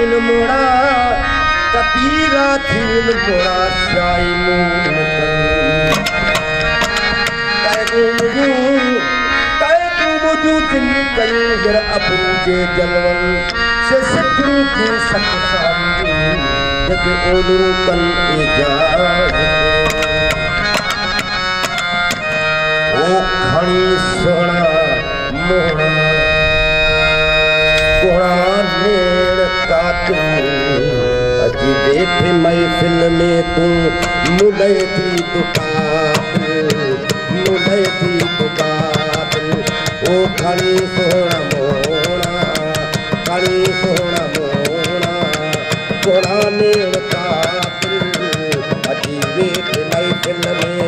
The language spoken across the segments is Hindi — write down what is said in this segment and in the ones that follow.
थीन मोड़ा कतीरा थीन मोड़ा शाही मूल जर अपरूजे जलवन से शत्रु की शक्तिशाली जब ओलू कल इजाज़त ओ खड़ी सोना मोड़ा कोड़ा नेड़ कातिल अजी बैठे महफिल में तू मुदे थी दुकातिल मुदे थी दुकातिल ओ खड़ी सोना मोड़ा खड़ी सोना मोड़ा कोड़ा नेड़ कातिल अजी बैठे महफिल में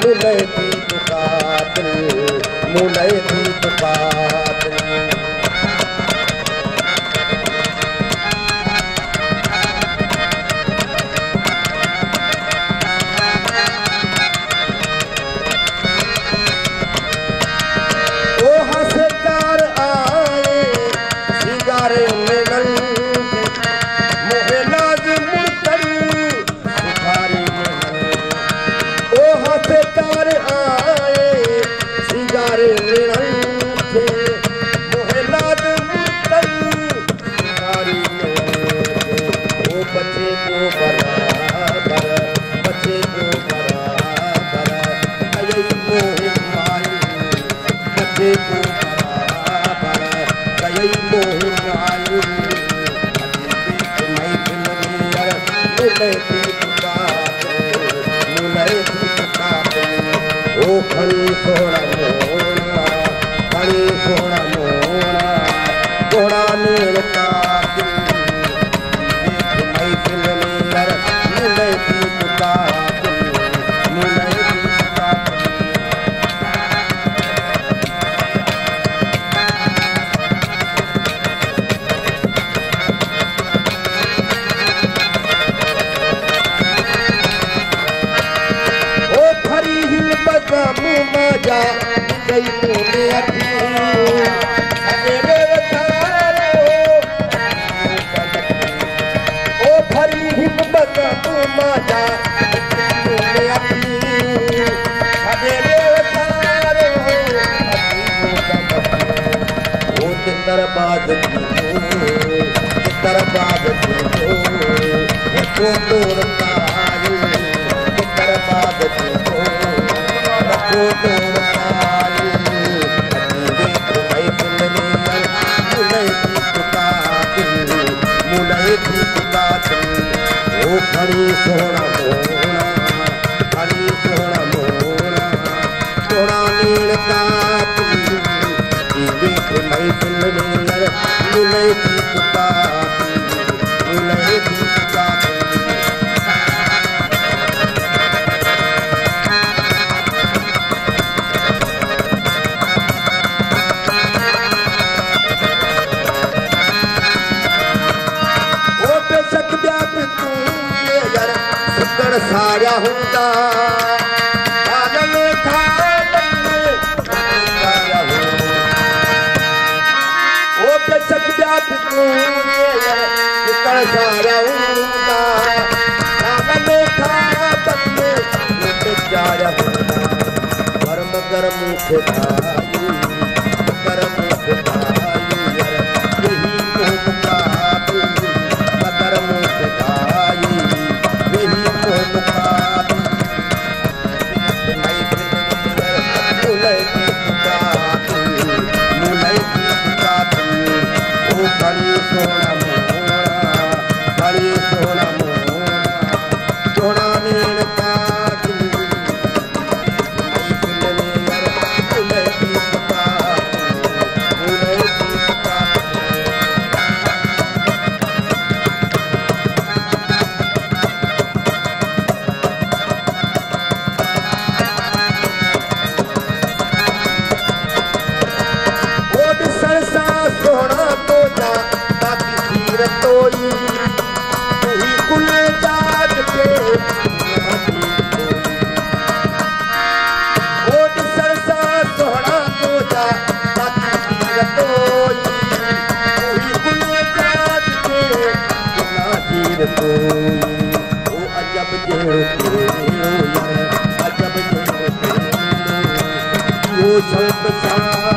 मुदे थी दुकातिल मुदे थी दुकातिल सब सा